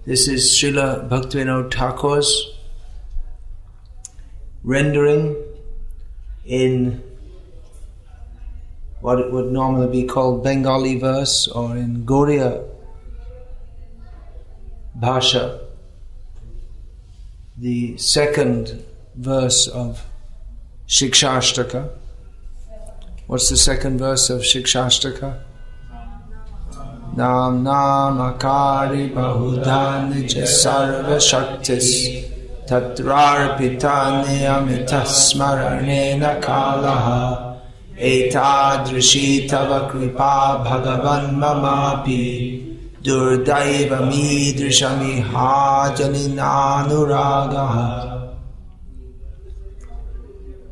This is Srila Bhaktivinoda Thakur's rendering in what it would normally be called Bengali verse, or in Gaudiya Bhasha, the second verse of Shikshashtaka. What's the second verse of Shikshashtaka? Nam Nam Akari Bahudha Nija Sarva Shaktis Tatrarpitani Amita Smaranena Kalaha Etadrishi Tava Kripa Bhagavan Mamapi Durdaiva Midrishami Hajaninanuragaha.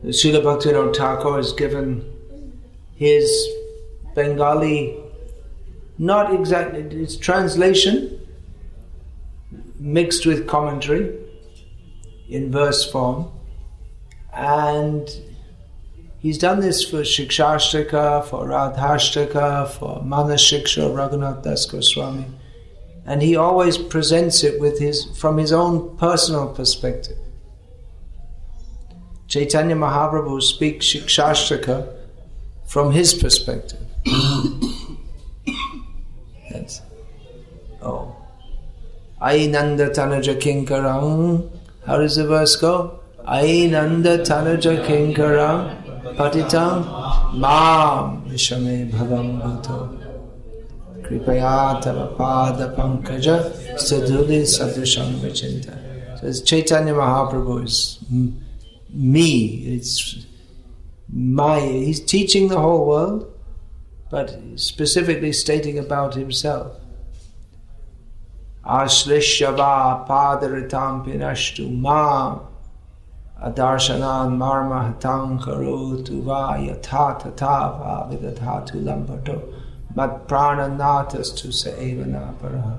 Srila Bhaktivinoda Thakur has given his Bengali, not exactly, it's translation mixed with commentary in verse form, and he's done this for Shikshashtaka, for Radhashtaka, for Manashiksha, Raghunath Das Goswami, and he always presents it with from his own personal perspective. Chaitanya Mahaprabhu speaks Shikshashtaka from his perspective. That's, Ainanda Tanaja Kinkaram. How does the verse go? Ainanda Tanaja Kinkaram Patitam Mam Vishame Bhavam Bhato Kripaya Tava Pada Pankaja Sadhuli Sadrisham Vichinta. So it's Chaitanya Mahaprabhu is me. It's he's teaching the whole world, but specifically stating about himself. Ashlishyava padaritam pinashtu ma adarshanan marmahatam karotu va yatha tatava vidadhatu lambato mat prananatas tu seevana paraha.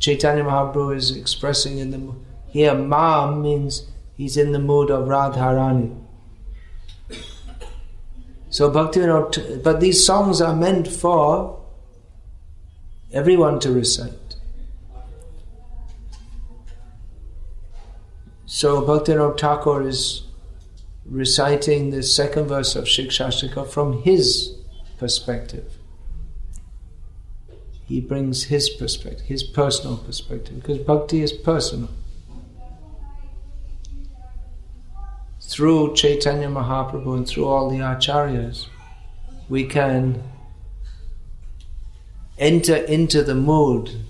Chaitanya Mahaprabhu is expressing in the here mam means he's in the mood of Radharani. So Bhaktivinoda, but these songs are meant for everyone to recite. So Bhaktivinoda Thakur is reciting the second verse of Shikshashtaka from his perspective. He brings his perspective, his personal perspective, because bhakti is personal. Through Chaitanya Mahaprabhu and through all the acharyas, we can enter into the mood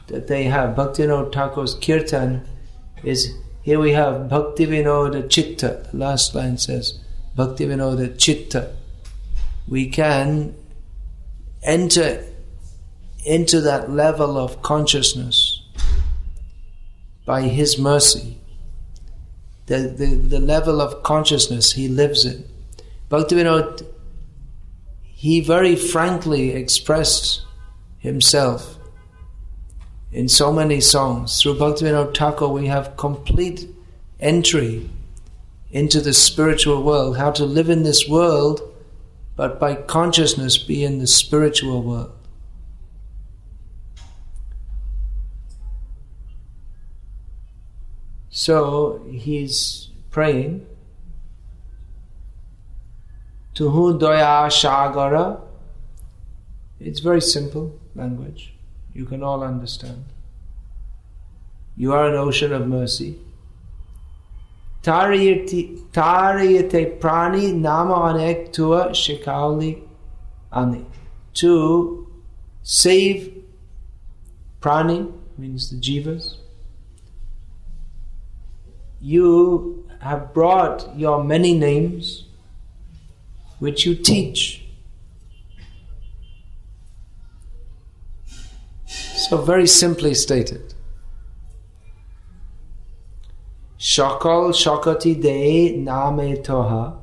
that they have. Bhaktivinoda Thakur's kirtan is, here we have Bhaktivinoda Chitta. The last line says Bhaktivinoda Chitta. We can enter into that level of consciousness by his mercy. The level of consciousness he lives in. Bhaktivinoda, he very frankly expressed himself in so many songs. Through Bhaktivinoda Thakur we have complete entry into the spiritual world, how to live in this world, but by consciousness be in the spiritual world. So he's praying, Tuhu Doya Shagara. It's very simple language. You can all understand. You are an ocean of mercy. Tariyate prani nama anek tua shikauli ani. To save prani means the jivas. You have brought your many names which you teach. So very simply stated. Shakal Shakati De Name Toha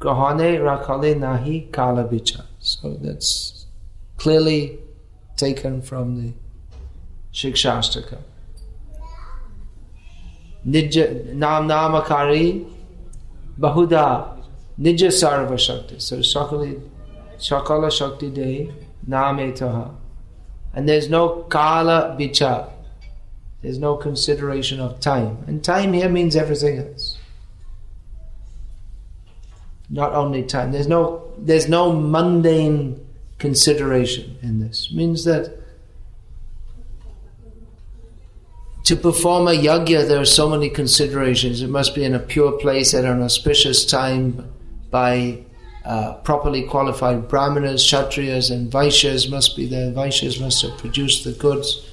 Grahane Rakale Nahi Kalabicha. So that's clearly taken from the Shikshashtaka. Nija Nam Namakari Bahuda Nija Sarva Shakti. So Shakala Shakti De Name Toha. And there's no Kala Bicha. There's no consideration of time. And time here means everything else. Not only time. There's no mundane consideration in this. It means that to perform a yajna, there are so many considerations. It must be in a pure place at an auspicious time by properly qualified brahmanas, kshatriyas and vaishyas must be there. Vaishyas must have produced the goods,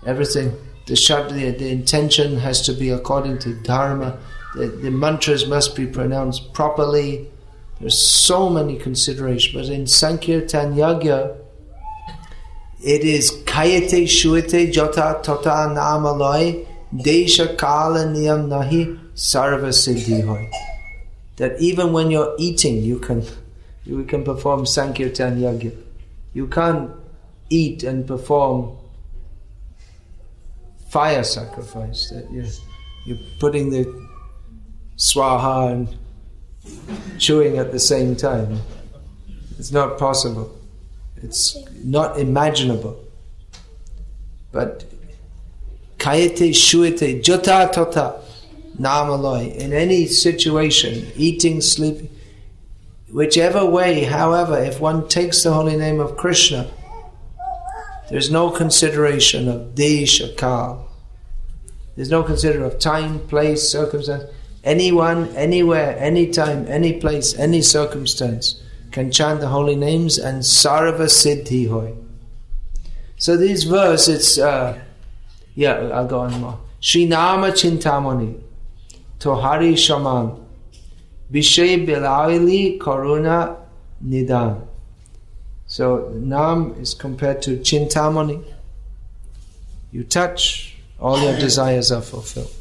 everything. The intention has to be according to dharma. The mantras must be pronounced properly. There's so many considerations. But in Sankirtan Yajna, it is kayate shuete jota tota namaloi desha kala niyam nahi sarva siddhi hoy. That even when you're eating, you can perform Sankirtan Yajna. You can't eat and perform fire sacrifice. That you're putting the swaha and chewing at the same time. It's not possible. It's not imaginable. But kayate shuete jota tota namaloi, in any situation, eating, sleeping, whichever way, however, if one takes the holy name of Krishna, there's no consideration of desha, kal. There's no consideration of time, place, circumstance. Anyone, anywhere, anytime, any place, any circumstance can chant the holy names and sarva siddhi hoy. So this verse, it's, I'll go on more. Srinama Chintamani Tohari Shaman Vishay Bilaili Karuna Nidan. So Nam is compared to Chintamani. You touch, all your desires are fulfilled.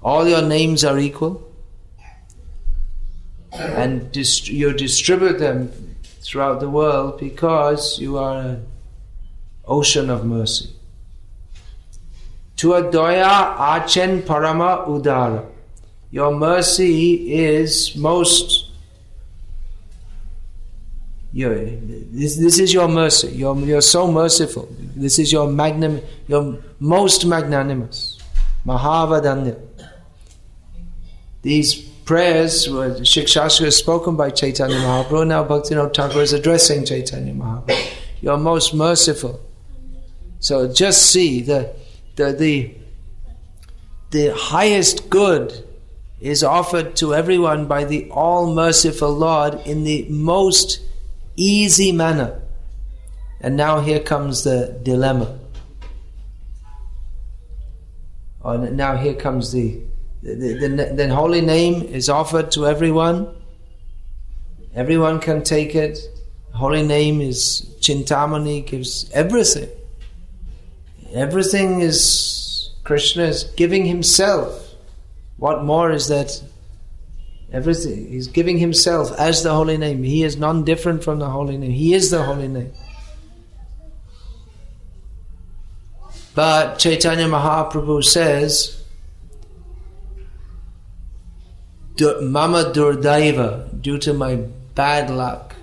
All your names are equal. And you distribute them throughout the world because you are an ocean of mercy. Tuadoya achen parama udara. Your mercy is most... This is your mercy. You're so merciful. This is your most magnanimous. Mahavadanya. These prayers were Shikshastra spoken by Chaitanya Mahaprabhu. Now Bhaktivinoda Thakur is addressing Chaitanya Mahaprabhu. You're most merciful. So just see the highest good is offered to everyone by the all-merciful Lord in the most easy manner. And now here comes the dilemma. Now here comes the holy name is offered to everyone. Everyone can take it. Holy name is Chintamani, gives everything. Everything is, Krishna is giving himself. What more is that? Everything. He's giving himself as the holy name. He is none different from the holy name. He is the holy name. But Chaitanya Mahaprabhu says, Mama Durdaiva, due to my bad luck,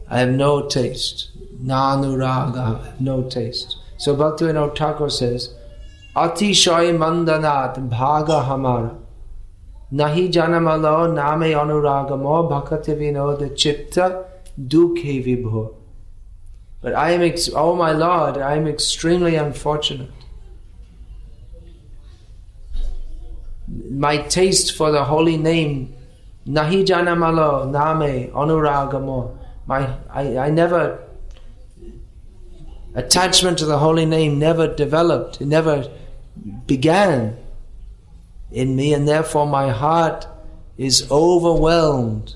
I have no taste. Nanuraga, I have no taste. So Bhaktivinoda Thakur says, Atishay mandanat bhaga hamara nahi janamalo name anuragamo bhaktivinoda chitta dukhe vibho. But I am, oh my Lord, I am extremely unfortunate. My taste for the holy name, nahi janamalo name anuragamo. I never, attachment to the holy name never developed, it never began in me, and therefore my heart is overwhelmed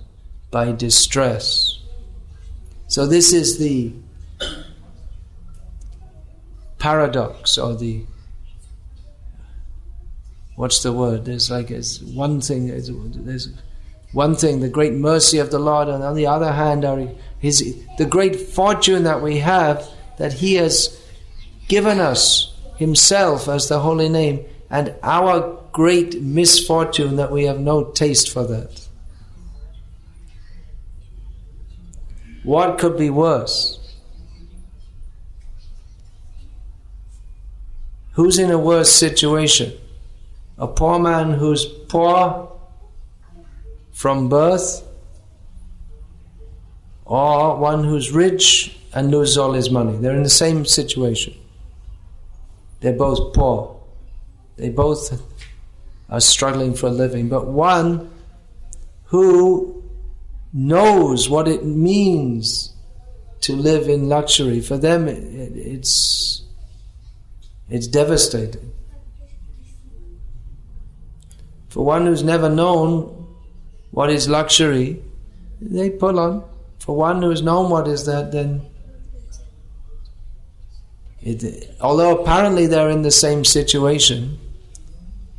by distress. So this is the paradox, or the, what's the word? There's one thing, the great mercy of the Lord, and on the other hand, the great fortune that we have, that He has given us Himself as the holy name, and our great misfortune that we have no taste for that. What could be worse? Who's in a worse situation? A poor man who's poor from birth, or one who's rich and loses all his money? They're in the same situation. They're both poor. They both are struggling for a living. But one who knows what it means to live in luxury, for them it's devastating. For one who's never known what is luxury, they pull on. For one who's known what is that, then although apparently they're in the same situation,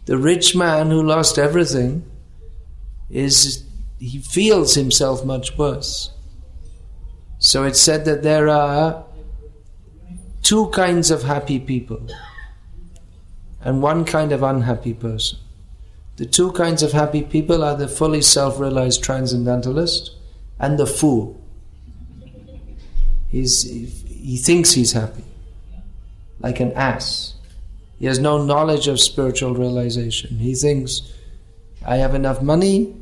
the rich man who lost everything he feels himself much worse. So it's said that there are two kinds of happy people and one kind of unhappy person. The two kinds of happy people are the fully self-realized transcendentalist and the fool. He thinks he's happy, like an ass. He has no knowledge of spiritual realization. He thinks, I have enough money,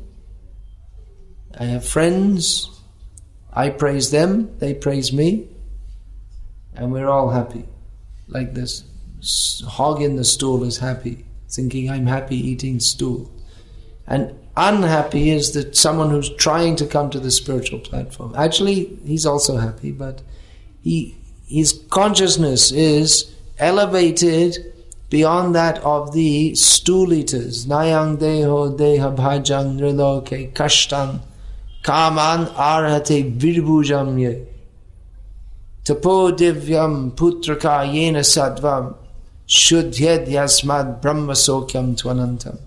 I have friends, I praise them, they praise me, and we're all happy. Like this hog in the stool is happy, thinking I'm happy eating stool. And unhappy is that someone who's trying to come to the spiritual platform. Actually, he's also happy, but his consciousness is elevated beyond that of the stool eaters. Nayang deho deha bhajang niloke kashtan kaman arhate virbhujam ye tapo divyam putraka yena sadvam shuddhyed yasmad brahma sokyam tvanantam.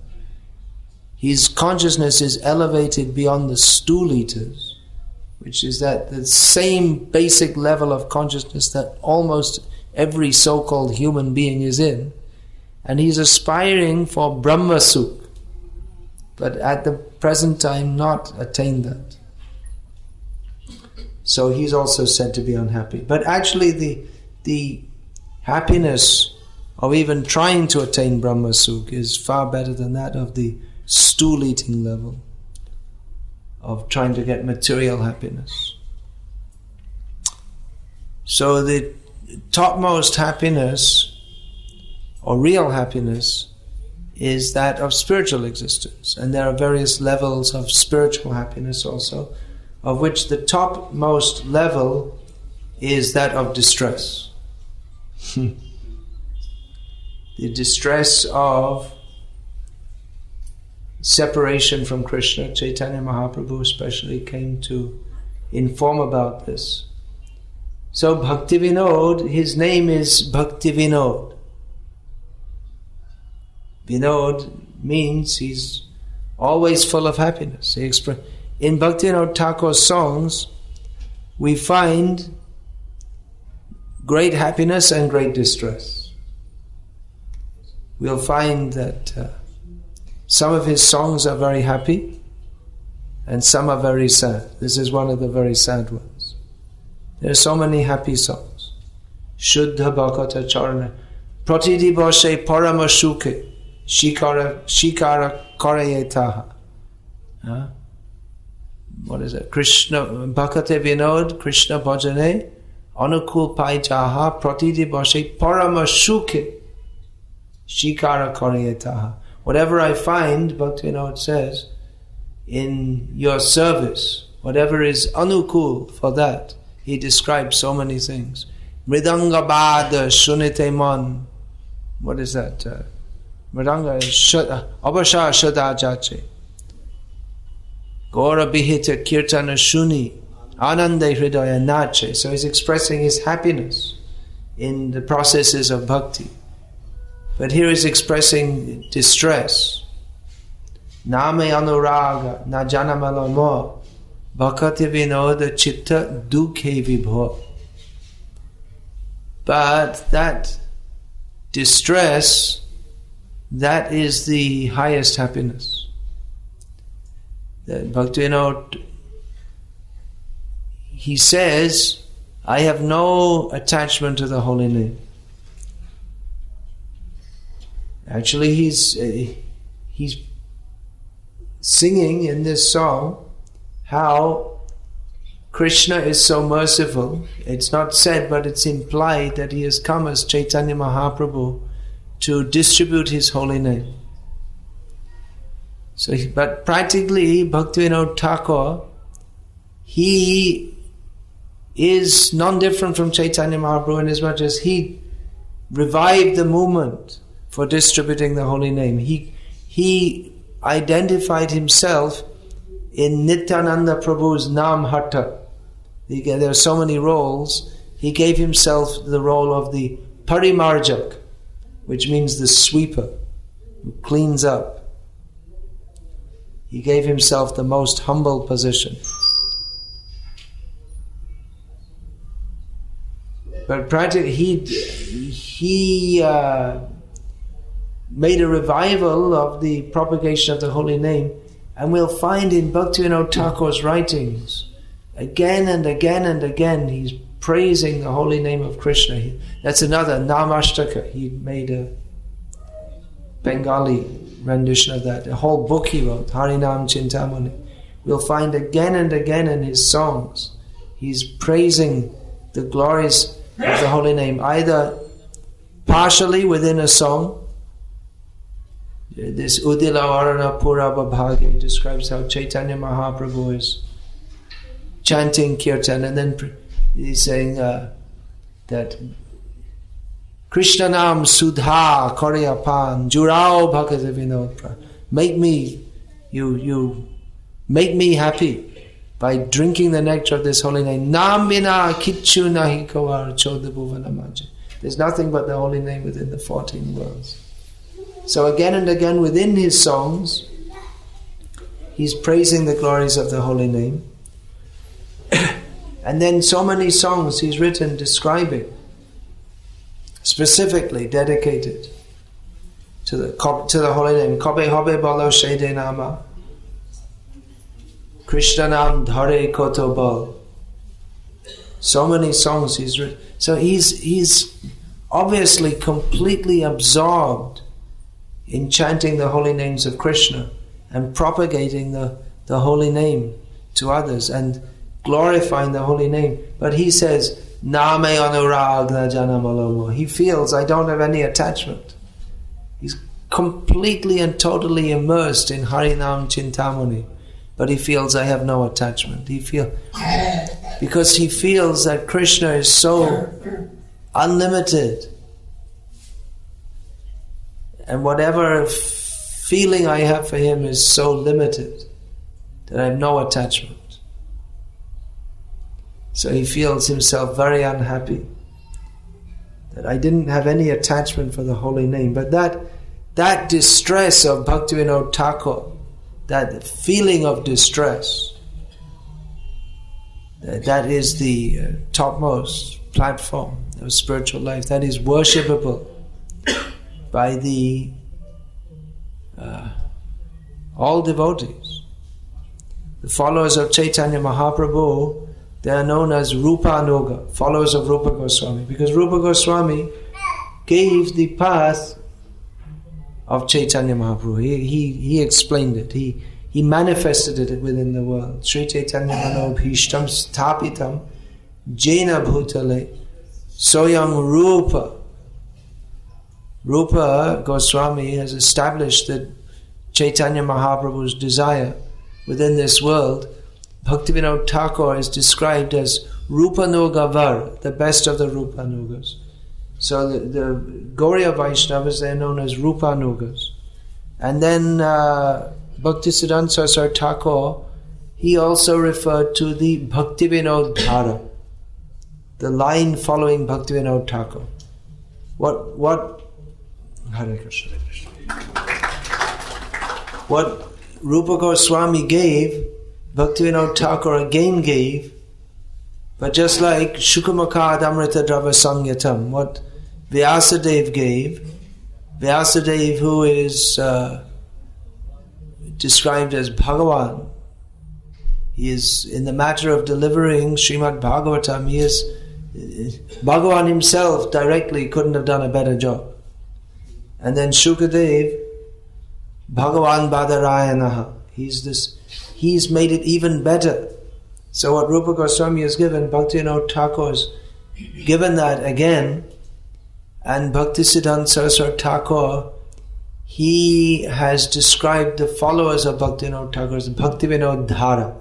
His consciousness is elevated beyond the stool eaters, which is that the same basic level of consciousness that almost every so-called human being is in, and he's aspiring for Brahma Sukh, but at the present time not attained that. So he's also said to be unhappy. But actually the happiness of even trying to attain Brahma Sukh is far better than that of the stool eating level, of trying to get material happiness. So the topmost happiness, or real happiness, is that of spiritual existence. And there are various levels of spiritual happiness also, of which the topmost level is that of distress. The distress of separation from Krishna. Chaitanya Mahaprabhu especially came to inform about this. So Bhaktivinoda, his name is Bhaktivinoda. Vinod means he's always full of happiness. In Bhaktivinoda Thakur's songs, we find great happiness and great distress. We'll find that some of his songs are very happy and some are very sad. This is one of the very sad ones. There are so many happy songs. Shuddha Bhakata Charana Pratidi Boshe Parama Shuke Shikara Karayetaha. What is it? Krishna Bhakate Vinod Krishna Bhajane Anukul Pai Jaha Pratidi Boshe Parama Shuke Shikara Karayetaha. Whatever I find, Bhaktivinoda says, in your service, whatever is anukul for that, he describes so many things. Mridanga bada shunite man. What is that? Mridanga abasha shada jache. Gora bihita kirtana shuni. Ananda hridaya nache. So he's expressing his happiness in the processes of bhakti. But here he's expressing distress. Name anuraga na janamalamo bhakati vinoda chitta dukhe vibho. But that distress, that is the highest happiness. That Bhaktivinoda, he says, I have no attachment to the holy name. Actually, he's singing in this song how Krishna is so merciful. It's not said, but it's implied that he has come as Chaitanya Mahaprabhu to distribute his holy name. So, but practically, Bhaktivinoda Thakur, he is non-different from Chaitanya Mahaprabhu in as much as he revived the movement for distributing the holy name. He identified himself in Nityananda Prabhu's Nam Hatta. There are so many roles. He gave himself the role of the Parimarjak, which means the sweeper, who cleans up. He gave himself the most humble position. But practically, he made a revival of the propagation of the holy name, and we'll find in Bhaktivinoda Thakur's writings, again and again and again, he's praising the holy name of Krishna. That's another Namashtaka. He made a Bengali rendition of that. A whole book he wrote, Harinam Chintamani. We'll find again and again in his songs, he's praising the glories of the holy name, either partially within a song. This Udila Varana Purava Bhagi describes how Chaitanya Mahaprabhu is chanting kirtan, and then he's saying that Krishna Nam Sudha Koryapan Jurao Bhaktivinoda. Make me, you make me happy by drinking the nectar of this holy name. Nam bina kichu nahi kawar chodha bhuvana maja. There's nothing but the holy name within the 14 worlds. So again and again within his songs, he's praising the glories of the holy name. And then so many songs he's written describing, specifically dedicated to the holy name. Kobe hobe balo shede nama, Krishna nam dhare koto bal. So many songs he's written. So he's obviously completely absorbed in chanting the holy names of Krishna and propagating the holy name to others and glorifying the holy name. But he says, Name anuragna janamalomo. He feels, I don't have any attachment. He's completely and totally immersed in Harinam Chintamani. But he feels, I have no attachment. Because he feels that Krishna is so unlimited. And whatever feeling I have for him is so limited that I have no attachment. So he feels himself very unhappy that I didn't have any attachment for the holy name. But that distress of Bhaktivinoda Thakur, that feeling of distress, that is the topmost platform of spiritual life. That is worshipable by the all devotees. The followers of Chaitanya Mahaprabhu, they are known as Rupanuga, followers of Rupa Goswami, because Rupa Goswami gave the path of Chaitanya Mahaprabhu. He explained it. He manifested it within the world. Sri Chaitanya Manobhishtam Sthapitam Jena Bhutale Soyam Rupa. Rupa Goswami has established that Chaitanya Mahaprabhu's desire within this world. Bhaktivinoda Thakur is described as Rupanuga Var, the best of the Rupanugas. So the Gauriya Vaishnavas, they are known as Rupanugas. And then Bhaktisiddhanta Saraswati Thakur, he also referred to the Bhaktivinoda Dhara, the line following Bhaktivinoda Thakur. What Hare Krishna, Hare Krishna. What Rupa Goswami gave, Bhaktivinoda Thakur again gave, but just like Shukamakad Amrita Drava Sangyatam, what Vyasadeva gave, Vyasadeva, who is described as Bhagavan, he is in the matter of delivering Srimad Bhagavatam, he is Bhagavan himself directly couldn't have done a better job. And then Shukadev, Bhagavan Badarayanaha. He's made it even better. So what Rupa Goswami has given, Bhaktivinoda Thakur has given that again. And Bhaktisiddhanta Saraswati Thakur, he has described the followers of Bhaktivinoda Thakur as Bhaktivinoda Dhara.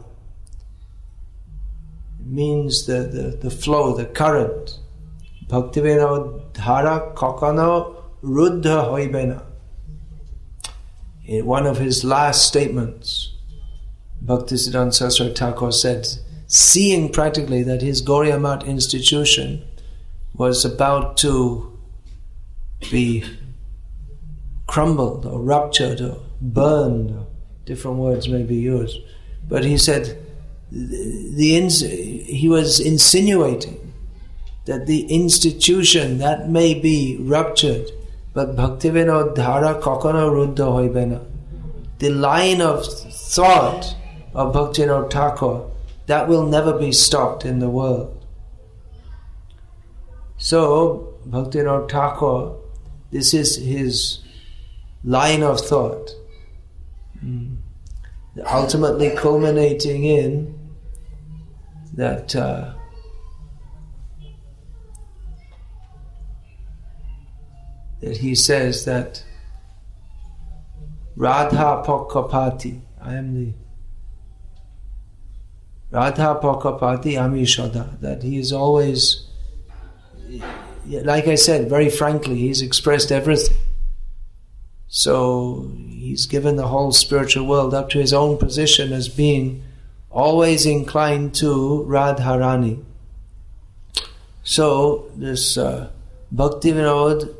It means the flow, the current. Bhaktivinoda Dhara Kakano Ruddha Hoibena. In one of his last statements, Bhaktisiddhanta Saraswati Thakur said, seeing practically that his Gauriya Math institution was about to be crumbled or ruptured or burned, or different words may be used. But he said, he was insinuating that the institution that may be ruptured, but Bhaktivinoda Dhara Kakana Ruddha Hoibena, the line of thought of Bhaktivinoda Thakur, that will never be stopped in the world. So, Bhaktivinoda Thakur, this is his line of thought, ultimately culminating in that that he says that Radha Pakapati, I am the Radha Pakapati Amishada, that he is always, like I said, very frankly, he's expressed everything. So he's given the whole spiritual world up to his own position as being always inclined to Radharani. So this Bhaktivinoda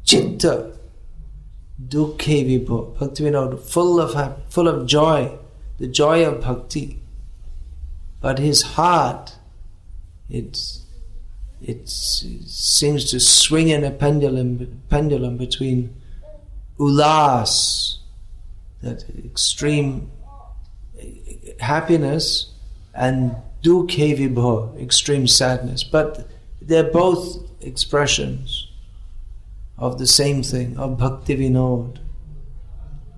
Chitta Dukhe Vibho, Bhaktivinoda full of joy, the joy of bhakti. But his heart, it seems to swing in a pendulum between ulas, that extreme happiness, and dukhe vibho, extreme sadness. But they're both expressions of the same thing, of Bhaktivinoda.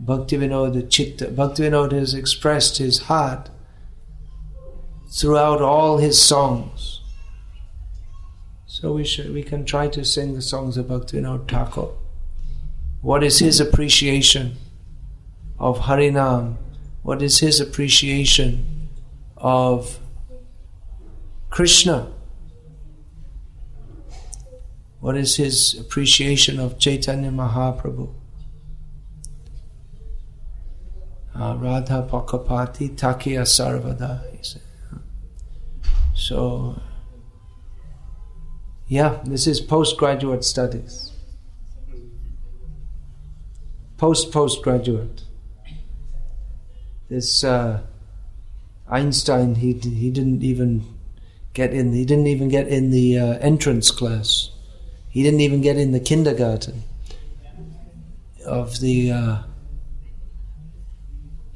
Bhaktivinoda Chitta. Bhaktivinoda has expressed his heart throughout all his songs. So we can try to sing the songs of Bhaktivinoda Thakur. What is his appreciation of Harinam? What is his appreciation of Krishna? What is his appreciation of Chaitanya Mahaprabhu? Radha Pakapati Takiya Sarvada, he said. So, yeah, this is postgraduate studies. Postgraduate. This Einstein, he didn't even get in. He didn't even get in the entrance class. He didn't even get in the kindergarten of the.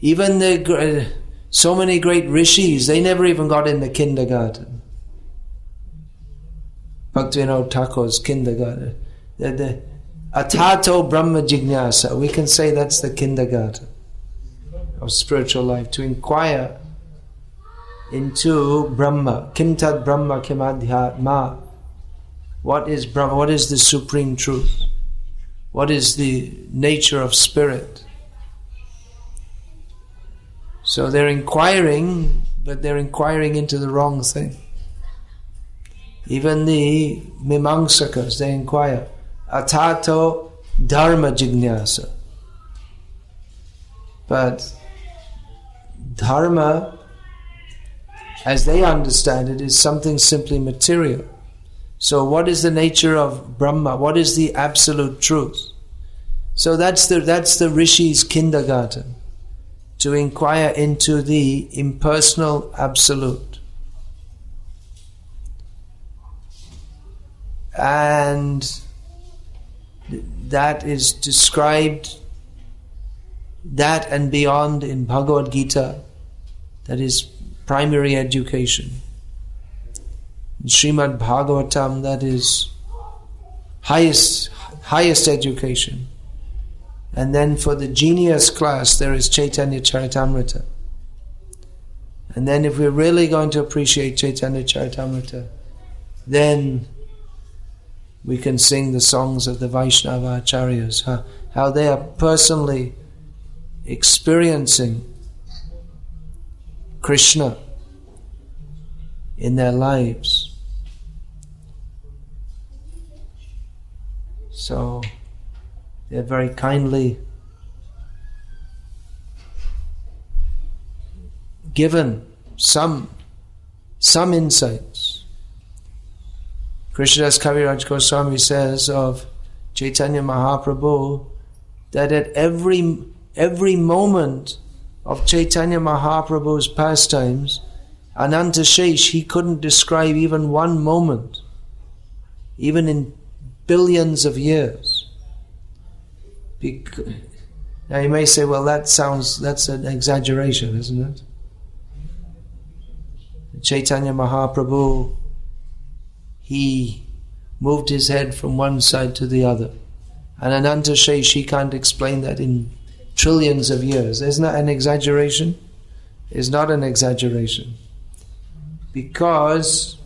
Even the so many great rishis, they never even got in the kindergarten. Bhaktivinoda Thakur's kindergarten. The Atato Brahma Jignasa. We can say that's the kindergarten of spiritual life, to inquire into Brahma. Kim tad Brahma kim adhyatma. What is Brahma? What is the supreme truth? What is the nature of spirit? So they're inquiring, but they're inquiring into the wrong thing. Even the Mimamsakas, they inquire, Atato Dharma Jignasa. But Dharma, as they understand it, is something simply material. So what is the nature of Brahma? What is the absolute truth? So that's the Rishi's kindergarten, to inquire into the impersonal absolute. And that is described, that and beyond, in Bhagavad Gita. That is primary education. In Srimad Bhagavatam, that is highest education. And then for the genius class, there is Chaitanya Charitamrita. And then if we're really going to appreciate Chaitanya Charitamrita, then we can sing the songs of the Vaishnava Acharyas, how they are personally experiencing Krishna in their lives. So they're very kindly given some insights. Krishnadas Kaviraj Goswami says of Chaitanya Mahaprabhu that at every moment of Chaitanya Mahaprabhu's pastimes, Ananta Shesh, he couldn't describe even one moment, even in billions of years. Now you may say, well, that's an exaggeration, isn't it? Chaitanya Mahaprabhu, he moved his head from one side to the other. And Ananta Shesh, he can't explain that in trillions of years. Isn't that an exaggeration? It's not an exaggeration. Because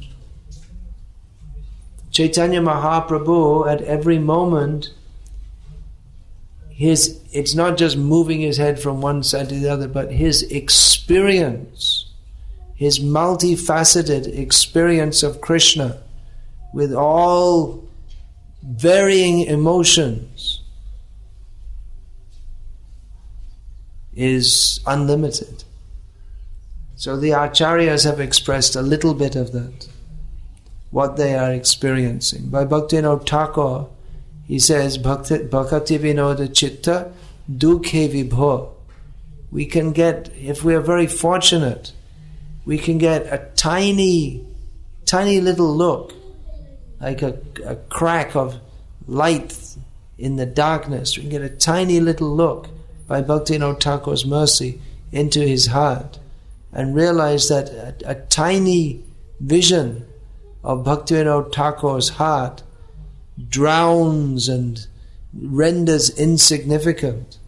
Chaitanya Mahaprabhu, at every moment, it's not just moving his head from one side to the other, but his experience, his multifaceted experience of Krishna with all varying emotions is unlimited. So the Acharyas have expressed a little bit of that, what they are experiencing. By Bhaktivinoda Thakur, he says, Bhaktivinoda Chitta Dukhe Vibho. We can get, if we are very fortunate, we can get a tiny little look, like a crack of light in the darkness. We can get a tiny little look by Bhaktivinoda Thakur's mercy into his heart and realize that a tiny vision of Bhaktivinoda Thakur's heart drowns and renders insignificant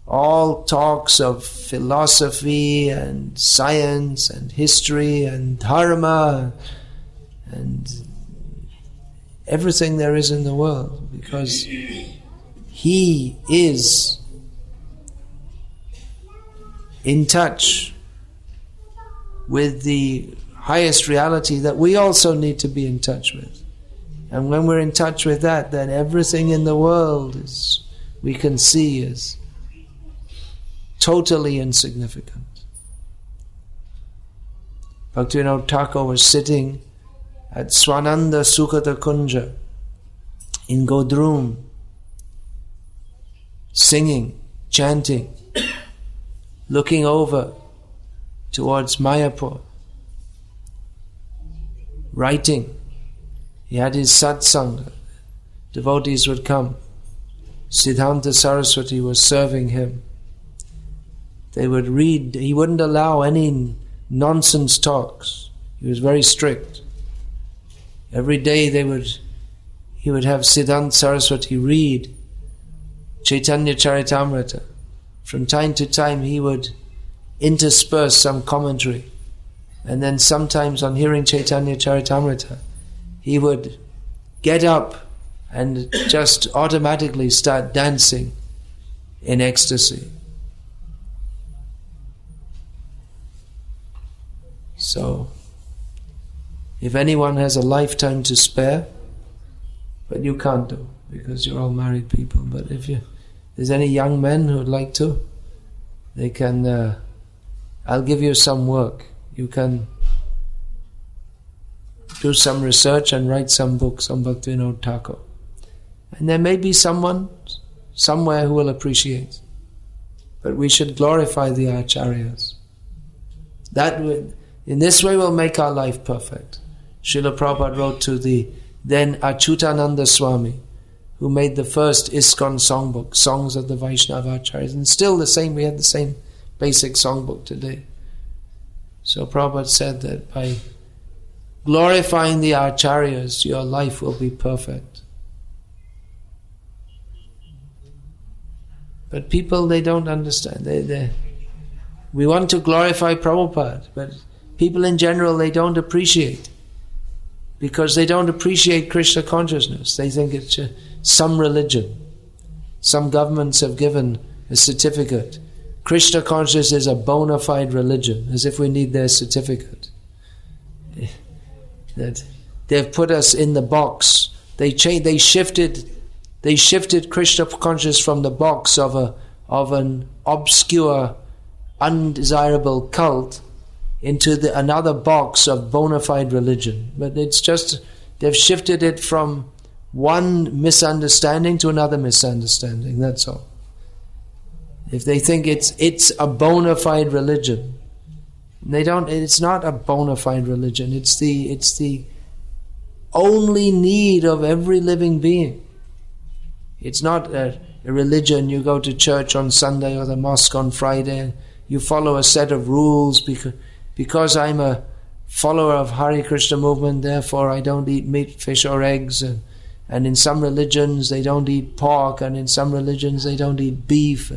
all talks of philosophy and science and history and dharma and everything there is in the world, because he is in touch with the highest reality that we also need to be in touch with. And when we're in touch with that, then everything in the world we can see is totally insignificant. Bhaktivinoda Thakur was sitting at Swananda Sukhata Kunja in Godrum, singing, chanting, looking over towards Mayapur, writing. He had his satsang. Devotees would come. Siddhanta Saraswati was serving him. They would read. He wouldn't allow any nonsense talks. He was very strict. Every day he would have Siddhanta Saraswati read Chaitanya Charitamrita. From time to time he would intersperse some commentary. And then sometimes on hearing Chaitanya Charitamrita, he would get up and just automatically start dancing in ecstasy. So, if anyone has a lifetime to spare, but you can't do, because you're all married people, but if there's any young men who would like to, they can, I'll give you some work. You can do some research and write some books on Bhaktivinoda Thakur. And there may be someone somewhere who will appreciate. But we should glorify the Acharyas. In this way we'll make our life perfect. Srila Prabhupada wrote to the then Achyutananda Swami, who made the first ISKCON songbook, Songs of the Vaishnava Acharyas. And still we have the same basic songbook today. So Prabhupada said that by glorifying the Acharyas, your life will be perfect. But people, they don't understand. We want to glorify Prabhupada, but people in general, they don't appreciate. Because they don't appreciate Krishna consciousness. They think it's some religion. Some governments have given a certificate. Krishna consciousness is a bona fide religion, as if we need their certificate. That they've put us in the box. They shifted Krishna consciousness from the box of an obscure, undesirable cult into another box of bona fide religion. But it's just, they've shifted it from one misunderstanding to another misunderstanding, that's all. If they think it's a bona fide religion, it's not a bona fide religion, it's the only need of every living being. It's not a religion, you go to church on Sunday or the mosque on Friday, you follow a set of rules because I'm a follower of Hare Krishna movement, therefore I don't eat meat, fish or eggs, and in some religions they don't eat pork, and in some religions they don't eat beef.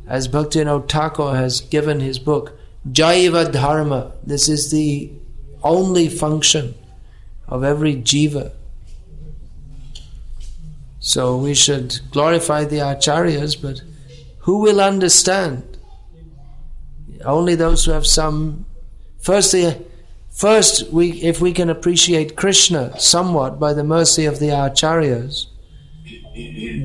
As Bhaktivinoda Thakur has given his book, Jaiva Dharma, this is the only function of every jiva. So we should glorify the acharyas, but who will understand? Only those who have some... First, if we can appreciate Krishna somewhat by the mercy of the acharyas,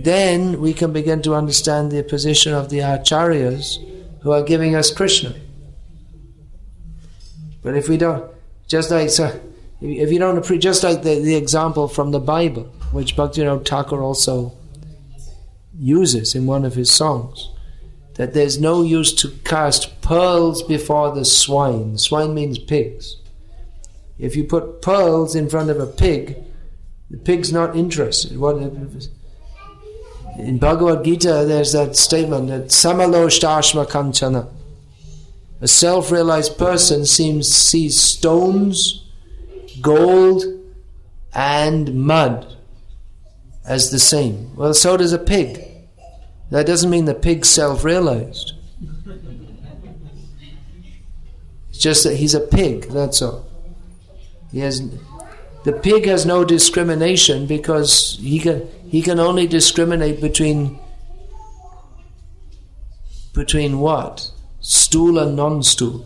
then we can begin to understand the position of the acharyas who are giving us Krishna. But if we don't, just like the example from the Bible, which Bhaktivinoda Thakur also uses in one of his songs, that there's no use to cast pearls before the swine. Swine means pigs. If you put pearls in front of a pig, the pig's not interested. In Bhagavad Gita, there's that statement that samaloshtashma kanchana. A self-realized person sees stones, gold, and mud as the same. Well, so does a pig. That doesn't mean the pig's self-realized. It's just that he's a pig, that's all. The pig has no discrimination because he can only discriminate between what? Stool and non-stool.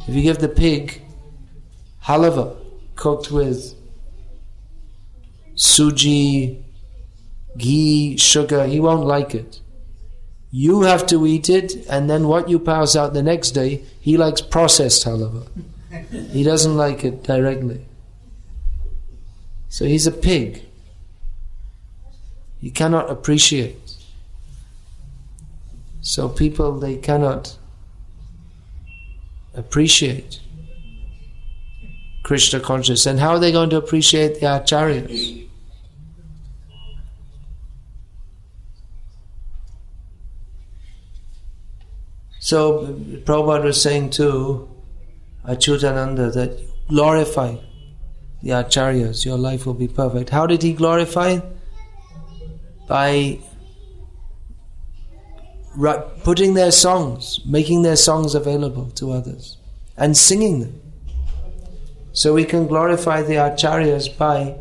If you give the pig halava cooked with suji, ghee, sugar, he won't like it. You have to eat it, and then what you pass out the next day, he likes processed halava. He doesn't like it directly. So he's a pig. He cannot appreciate. So people, they cannot appreciate Krishna consciousness. And how are they going to appreciate the acharyas? So Prabhupada was saying to Achyutananda that glorify the acharyas, your life will be perfect. How did he glorify? By putting their songs, making their songs available to others, and singing them. So we can glorify the acharyas by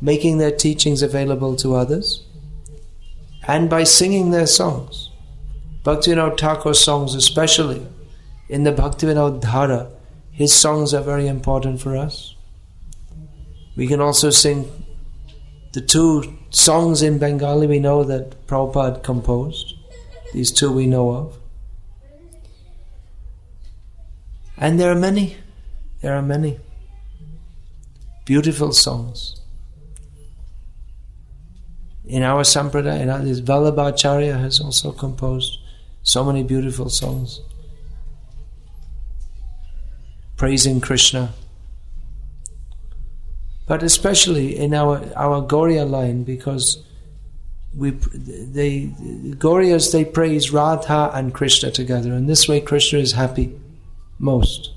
making their teachings available to others, and by singing their songs. Bhaktivinoda Thakur's songs especially, in the Bhaktivinoda Dhara, his songs are very important for us. We can also sing the two songs in Bengali we know that Prabhupada composed. These two we know of. And there are many beautiful songs. In our Sampradaya, Vallabhacharya has also composed so many beautiful songs praising Krishna. But especially in our Gauriya line, because the Gauriyas, they praise Radha and Krishna together, and this way Krishna is happy most.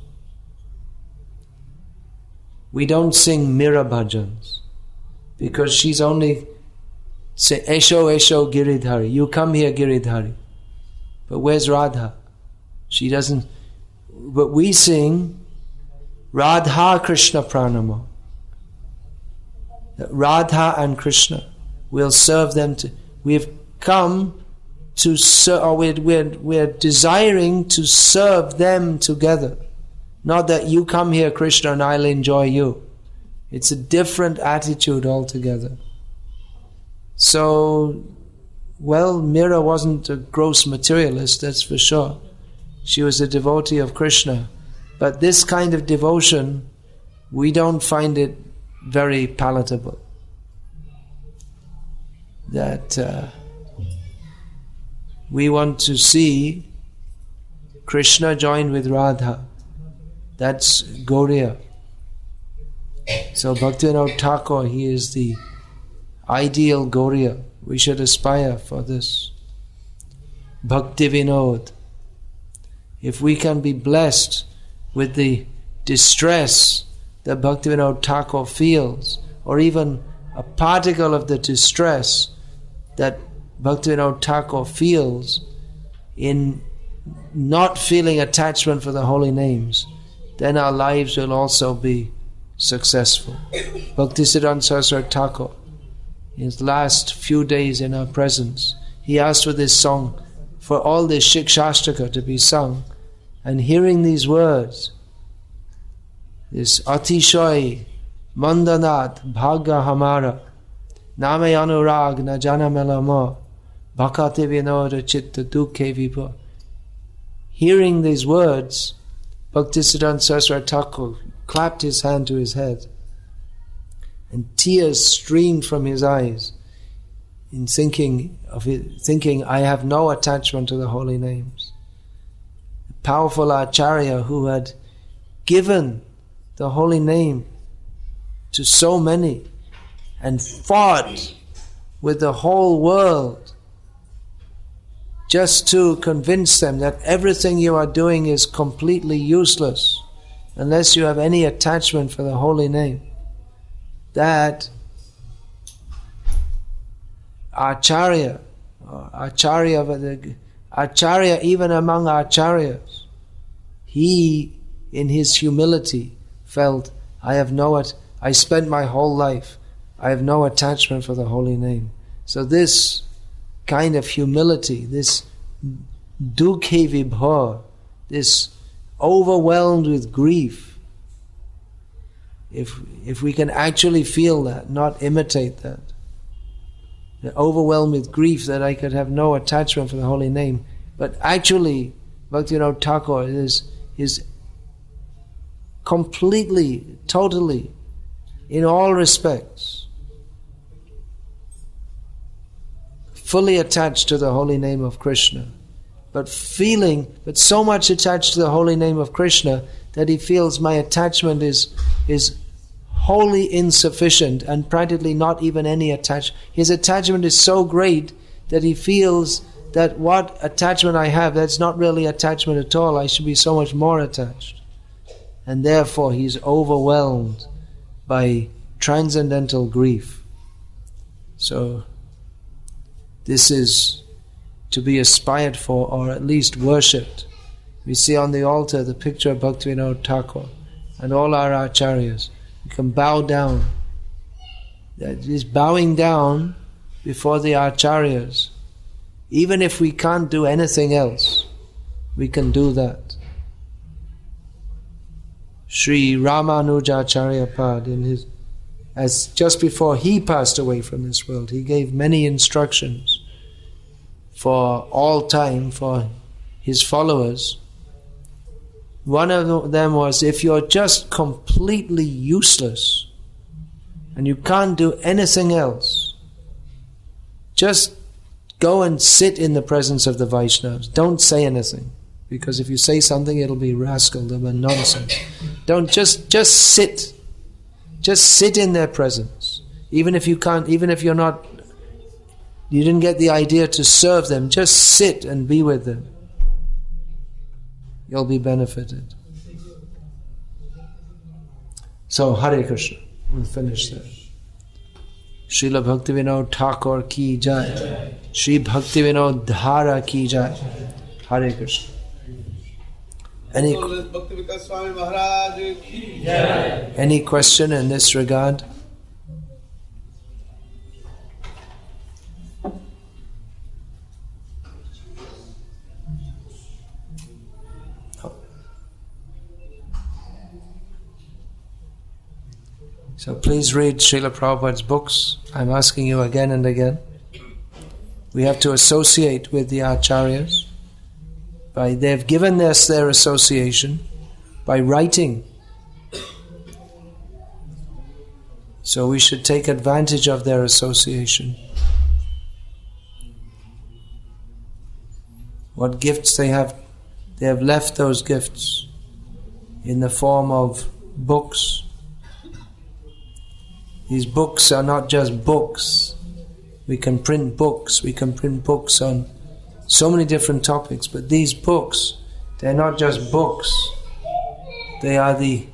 We don't sing Mira bhajans because she's only say, Esho, Esho, Giridhari. You come here, Giridhari. But where's Radha? She doesn't. But we sing Radha Krishna Pranamo. Radha and Krishna. We'll serve them. We've come to serve, or we're desiring to serve them together. Not that you come here, Krishna, and I'll enjoy you. It's a different attitude altogether. So, well, Meera wasn't a gross materialist, that's for sure. She was a devotee of Krishna. But this kind of devotion, we don't find it very palatable. That we want to see Krishna joined with Radha. That's Gauriya. So Bhaktivinoda Thakur, he is the ideal Gauriya. We should aspire for this. Bhaktivinoda. If we can be blessed with the distress that Bhaktivinoda Thakur feels, or even a particle of the distress that Bhaktivinoda Thakur feels in not feeling attachment for the holy names, then our lives will also be successful. Bhaktisiddhanta Saraswati Thakur, in his last few days in our presence, he asked for this song, for all this Shikshashtaka to be sung, and hearing these words, this Atishoy Mandanat Bhagya Hamara Name Anurag Na Jana Melama Bhaktivinoda Chitta Dukhe Vipa. Hearing these words, Bhaktisiddhanta Saraswati Thakur clapped his hand to his head, and tears streamed from his eyes in thinking, I have no attachment to the holy names. The powerful Acharya who had given the holy name to so many and fought with the whole world just to convince them that everything you are doing is completely useless unless you have any attachment for the holy name. That Acharya even among Acharyas, he in his humility felt, I spent my whole life, I have no attachment for the holy name. So this kind of humility, this dukhe vibhor, this overwhelmed with grief, if we can actually feel that, not imitate that, overwhelmed with grief that I could have no attachment for the holy name, but actually Bhaktivinoda Thakur is completely, totally, in all respects, fully attached to the holy name of Krishna, but so much attached to the holy name of Krishna that he feels my attachment is wholly insufficient and practically not even any attachment. His attachment is so great that he feels that what attachment I have, that's not really attachment at all. I should be so much more attached. And therefore he's overwhelmed by transcendental grief. So this is to be aspired for, or at least worshipped. We see on the altar the picture of Bhaktivinoda Thakur and all our acharyas. You can bow down. That is bowing down before the acharyas. Even if we can't do anything else, we can do that. Sri Ramanujacharya Pad, as just before he passed away from this world, he gave many instructions for all time for his followers. One of them was, if you're just completely useless and you can't do anything else, just go and sit in the presence of the Vaishnavas. Don't say anything, because if you say something, it'll be rascaldom and nonsense. Don't just sit. Just sit in their presence. Even if you didn't get the idea to serve them, just sit and be with them. You'll be benefited. So, Hare Krishna. We'll finish there. Srila Bhaktivinoda Thakur ki jai. Shri Bhaktivinoda Dhara ki jai. Hare Krishna. Any question in this regard? So please read Srila Prabhupada's books. I'm asking you again and again. We have to associate with the Acharyas. They've given us their association by writing. So we should take advantage of their association. What gifts they have left those gifts in the form of books. These books are not just books. We can print books on so many different topics, but these books, they're not just books. They are the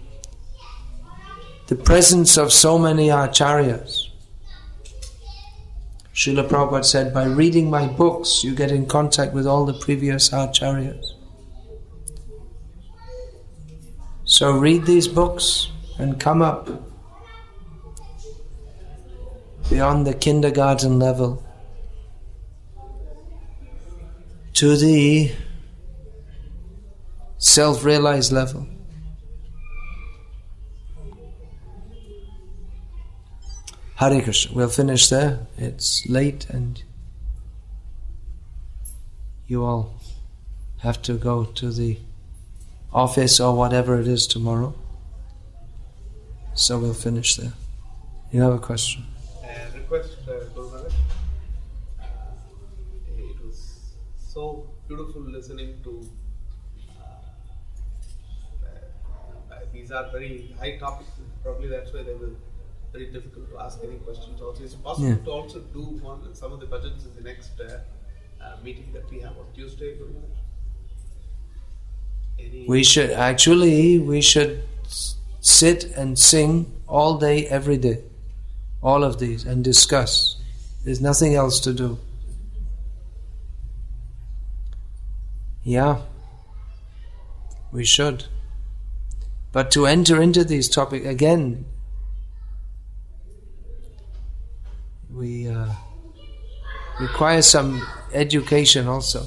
presence of so many acharyas. Srila Prabhupada said, by reading my books, you get in contact with all the previous acharyas. So read these books and come up beyond the kindergarten level to the self-realized level. Hare Krishna. We'll finish there. It's late and you all have to go to the office or whatever it is tomorrow. So we'll finish there. You have a question? Request, Guru Maharaj. It was so beautiful listening to. These are very high topics. Probably that's why they were very difficult to ask any questions. Also, is it possible to also do some of the bhajans in the next meeting that we have on Tuesday, Guru Maharaj? We should sit and sing all day, every day. All of these and discuss. There's nothing else to do. Yeah, we should. But to enter into these topics again, we require some education also.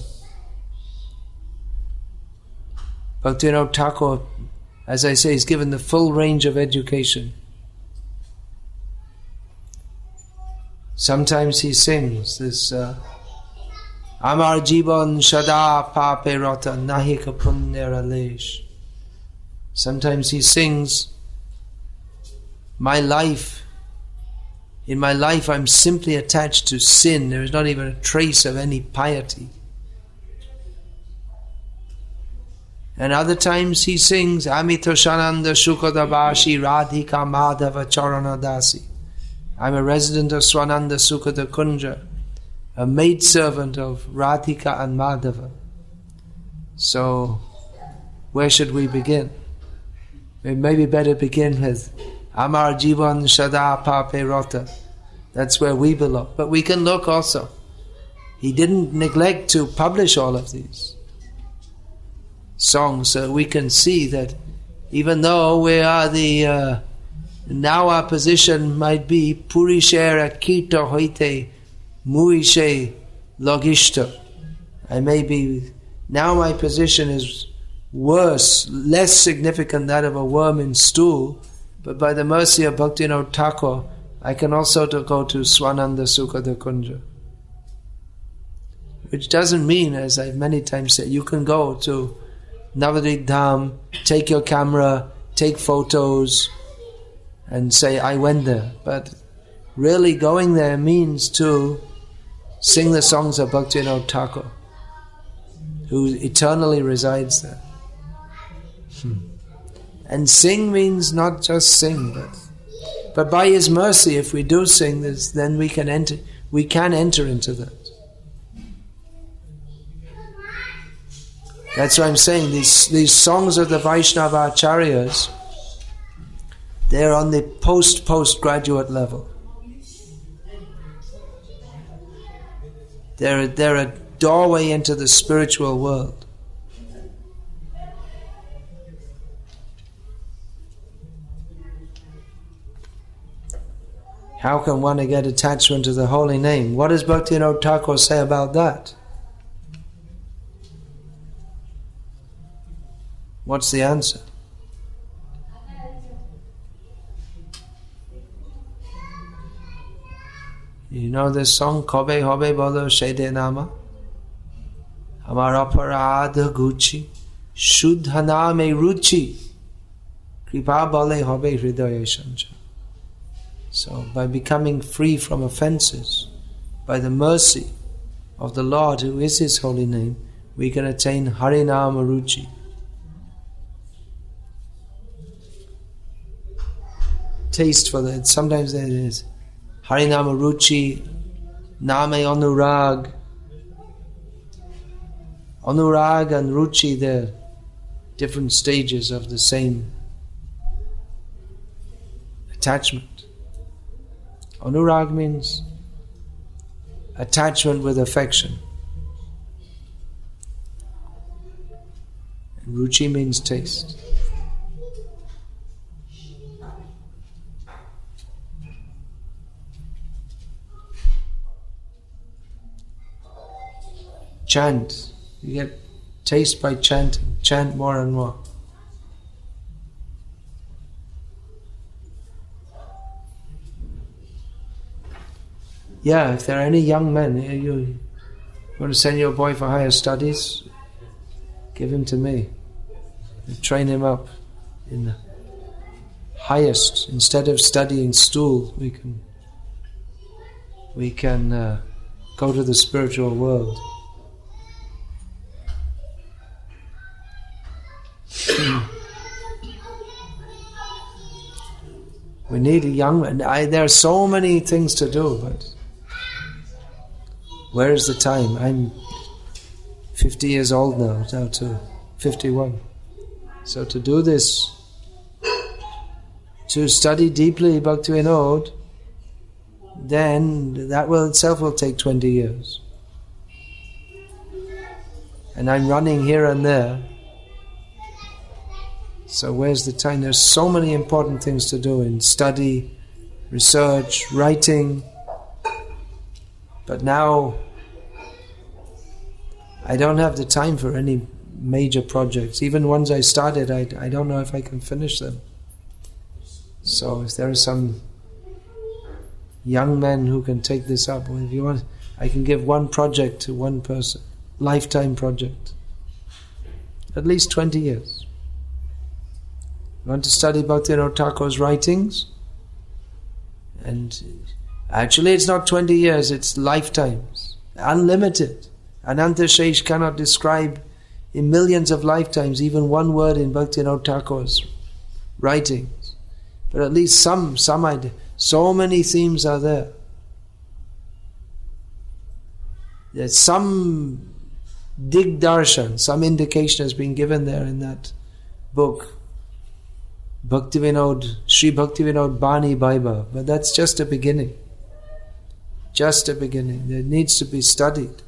Bhaktivinoda Thakur, as I say, is given the full range of education. Sometimes he sings this Amar Jiban Shada Pape Rata Nahika Punyara Lesh. Sometimes he sings, in my life I'm simply attached to sin. There is not even a trace of any piety. And other times he sings Amita Shananda Shukadabashi Radhika Madhava Charanadasi. I'm a resident of Swananda Sukhada Kunja, a maidservant of Radhika and Madhava. So, where should we begin? We maybe better begin with Amar Jivan Shada Pape Rata. That's where we belong. But we can look also. He didn't neglect to publish all of these songs, so we can see that even though we are now our position might be Purishera Kita Hoite Muishe Logishta. Now my position is worse, less significant than that of a worm in stool, but by the mercy of Bhaktivinoda Thakur, I can also go to Swananda Sukhada Kunja. Which doesn't mean, as I've many times said, you can go to Navadvip Dham, take your camera, take photos, and say, I went there. But really going there means to sing the songs of Bhaktivinoda Thakur, who eternally resides there. And sing means not just sing, but by His mercy, if we do sing this, then we can enter into that. That's why I'm saying these songs of the Vaishnava Acharyas, they're on the postgraduate level. They're a doorway into the spiritual world. How can one get attachment to the holy name? What does Bhaktivinoda Thakur say about that? What's the answer? You know this song, Kobe Hobe Bolo Shede Nama? Amar Aparadha Guchi, Shuddha Name Ruchi, Kripa Bale Hobe Hridaya Sancha. So, by becoming free from offenses, by the mercy of the Lord, who is His holy name, we can attain Harinama Ruchi. Taste for that. Sometimes there is Harinama Ruchi, Name Anurag. Anurag and Ruchi, they're different stages of the same attachment. Anurag means attachment with affection. And Ruchi means taste. Chant. You get taste by chanting. Chant more and more. Yeah, if there are any young men, you want to send your boy for higher studies, give him to me. And train him up in the highest. Instead of studying stool, we can go to the spiritual world. We need a young man. There are so many things to do, but where is the time? I'm 50 years old now to 51. So to do this, to study deeply Bhaktivinoda, then that itself will take 20 years. And I'm running here and there. So where's the time? There's so many important things to do in study, research, writing. But now I don't have the time for any major projects. Even ones I started, I don't know if I can finish them. So if there are some young men who can take this up, or if you want, I can give one project to one person, lifetime project. At least 20 years. You want to study Bhaktivinoda Thakur's writings? And actually it's not 20 years, it's lifetimes. Unlimited. Ananta Shesh cannot describe in millions of lifetimes even one word in Bhaktivinoda Thakur's writings. But at least some idea. So many themes are there. There's some digdarshan, some indication has been given there in that book. Bhaktivinoda, Sri Bhaktivinoda Bani Baiba. But that's just a beginning. Just a beginning. It needs to be studied.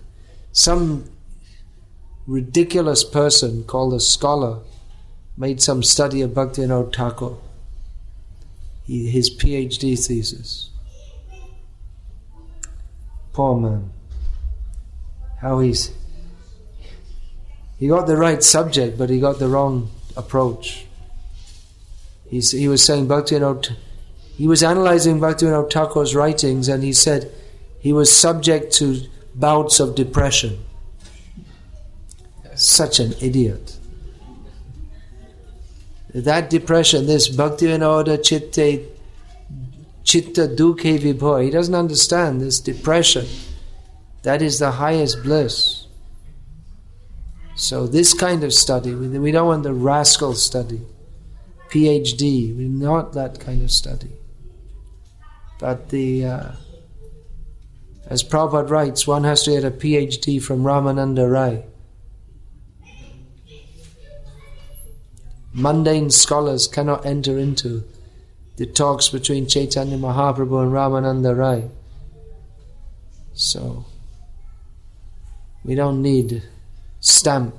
Some ridiculous person called a scholar made some study of Bhaktivinoda Thakur. His PhD thesis. Poor man. How he got the right subject, but he got the wrong approach. He was saying Bhaktivinoda, he was analyzing Bhaktivinoda Thakur's writings, and he said he was subject to bouts of depression. Such an idiot. That depression, this Bhaktivinoda chitta dukhe vibho, he doesn't understand this depression. That is the highest bliss. So this kind of study, we don't want the rascal study. PhD, we're not that kind of study. But as Prabhupada writes, one has to get a PhD from Ramananda Rai. Mundane scholars cannot enter into the talks between Chaitanya Mahaprabhu and Ramananda Rai. So, We don't need stamp,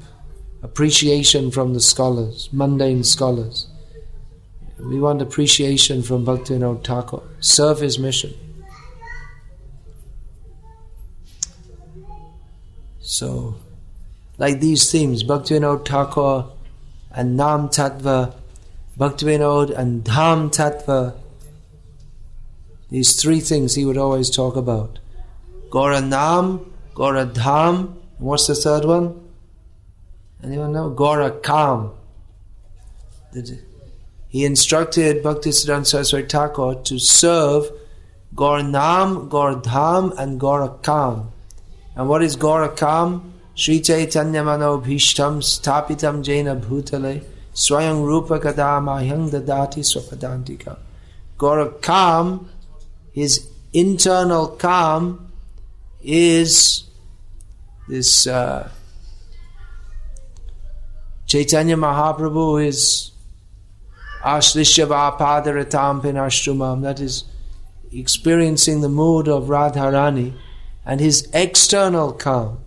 appreciation from the scholars, mundane scholars. We want appreciation from Bhaktivinoda Thakur. Serve his mission. So, like these themes, Bhaktivinoda Thakur and Nam Tattva, Bhaktivinoda and Dham Tattva. These three things he would always talk about. Gaura Nam, Gaura Dham, and what's the third one? Anyone know? Gaura Kam. He instructed Bhaktisiddhanta Saraswati Thakur to serve Gaura Nam, Gaura Dham and Gaura Kam. And what is Gaura Kam? Sri Chaitanya Mano Bhishtam Stapitam Jaina Bhutale Swayam Rupa Kadamahyang Dadati Swapadantika. Gaura Kam, his internal calm, is this Chaitanya Mahaprabhu is Ashlishava Padaratam Pinashtrumam, that is experiencing the mood of Radharani, and his external calm,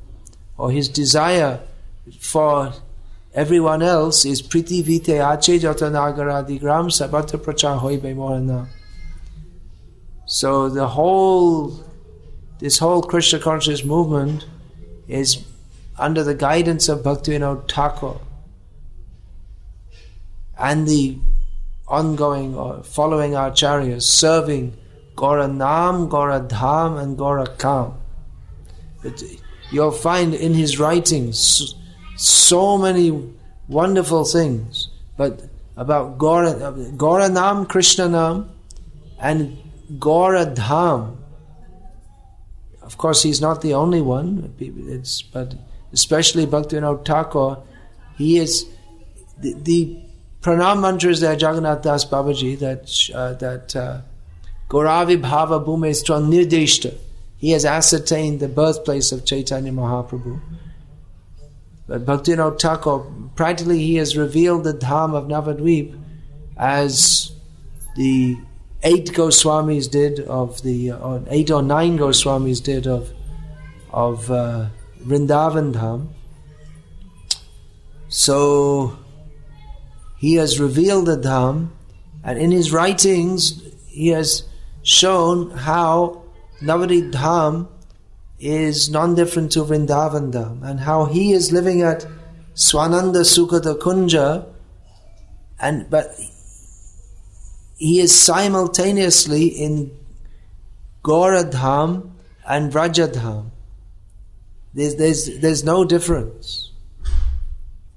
or his desire for everyone else, is Priti Vite Ache Jatanagaradi Gram Sabata Prachar Hoibe Morana. So this whole Krishna conscious movement is under the guidance of Bhaktivinoda Thakur and the ongoing or following acharyas, serving Gaura Nam, Gaura Dham and Gaura Kam. But you'll find in his writings so many wonderful things, but about Gaura Nam, Krishna Nam, and Gaura Dham. Of course, he's not the only one, but especially Bhaktivinoda Thakur, he is the pranam mantra is there, Jagannath Das Babaji, that Gauravi Bhava Bhume Strong Nirdeshta. He has ascertained the birthplace of Chaitanya Mahaprabhu. But Bhaktivinoda Thakur, practically he has revealed the Dham of Navadvip as the 8 Goswamis did of or 8 or 9 Goswamis did of Vrindavan Dham. So he has revealed the Dham, and in his writings he has shown how Navadvip Dham is non-different to Vrindavan Dham, and how he is living at Swananda Sukhata Kunja, but he is simultaneously in Gaura Dham and Vraja Dham. There's no difference.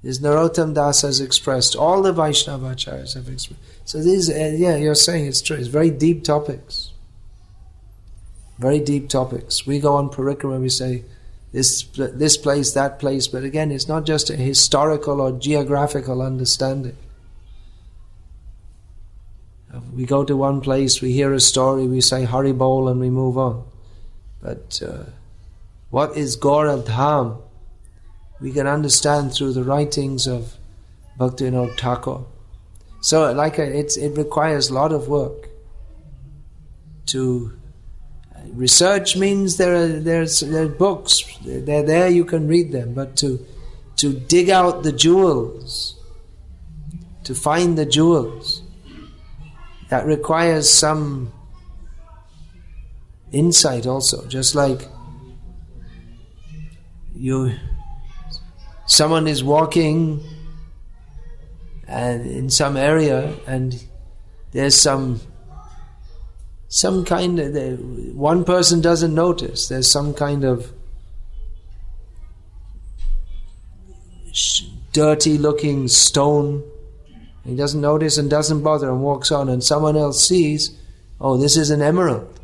As Narottam Das has expressed, all the Vaishnavacharyas have expressed. So these, you're saying it's true. It's very deep topics. Very deep topics. We go on parikrama, we say this place, that place, but again, it's not just a historical or geographical understanding. We go to one place, we hear a story, we say Hari Bol and we move on. But what is Gaura Dham? We can understand through the writings of Bhaktivinoda Thakur. So it requires a lot of work. To research means there are books, they're there, you can read them, but to dig out the jewels, to find the jewels, that requires some insight also. Just like someone is walking and in some area and there's some kind of, one person doesn't notice, there's some kind of dirty looking stone. He doesn't notice and doesn't bother and walks on, and someone else sees, oh, this is an emerald.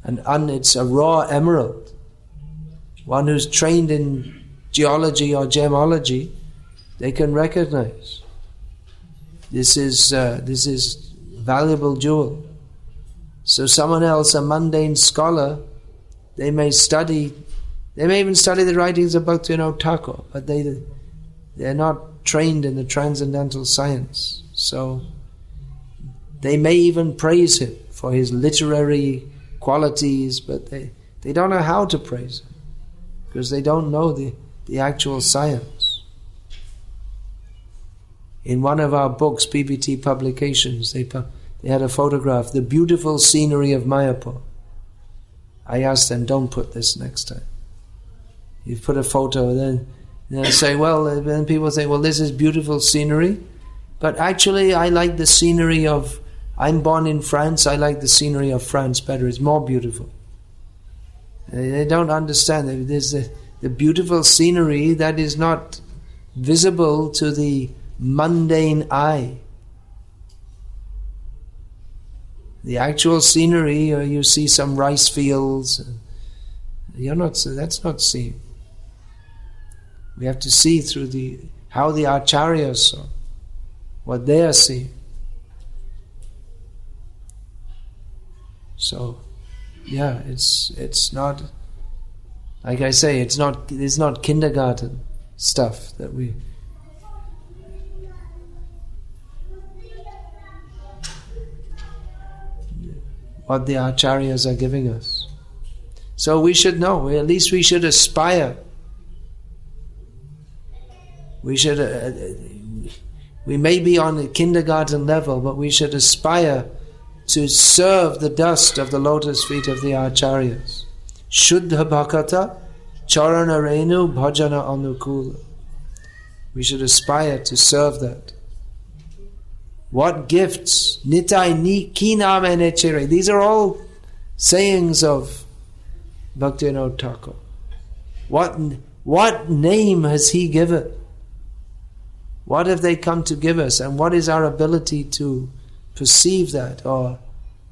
And it's a raw emerald. One who's trained in geology or gemology, they can recognize this is valuable jewel. So someone else, a mundane scholar, they may even study the writings of Bhaktivinoda Thakur, but they're not trained in the transcendental science. So they may even praise him for his literary qualities, but they don't know how to praise him. because they don't know the actual science. In one of our books, PBT publications, they had a photograph, the beautiful scenery of Mayapur. I asked them, don't put this next time. You put a photo, then say, then people say, well, this is beautiful scenery, but actually I like the scenery of, I'm born in France, I like the scenery of France better, it's more beautiful. They don't understand. There's the beautiful scenery that is not visible to the mundane eye. The actual scenery, you see some rice fields. That's not seen. We have to see through how the acharyas saw, what they are seeing. So, yeah, it's not, like I say, it's not kindergarten stuff that what the acharyas are giving us. So we should know, at least we should aspire. We may be on the kindergarten level, but we should aspire to serve the dust of the lotus feet of the acharyas. Shuddha bhakata charana renu bhajana anukula. We should aspire to serve that. What gifts? Nitai ni kinam enechere. These are all sayings of Bhaktivinoda Thakur. What name has he given? What have they come to give us? And what is our ability to perceive that or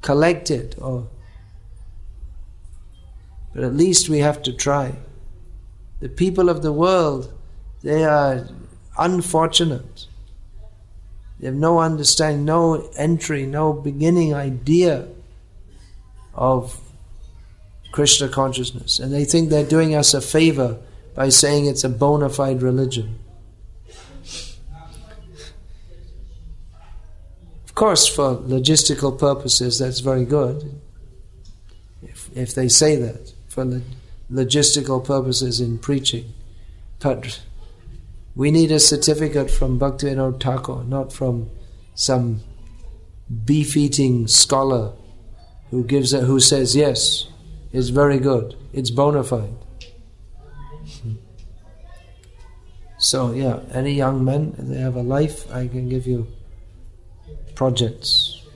collect it? But at least we have to try. The people of the world, they are unfortunate. They have no understanding, no entry, no beginning idea of Krishna consciousness. And they think they're doing us a favor by saying it's a bona fide religion. Of course, for logistical purposes, that's very good. If they say that, for logistical purposes in preaching. But we need a certificate from Bhaktivinoda Thakur, not from some beef-eating scholar who says, yes, it's very good, it's bona fide. So yeah, any young men, if they have a life, I can give you projects.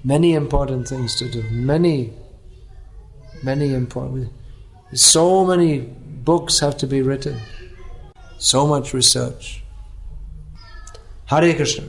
Many important things to do. Many important. So many books have to be written. So much research. Hare Krishna.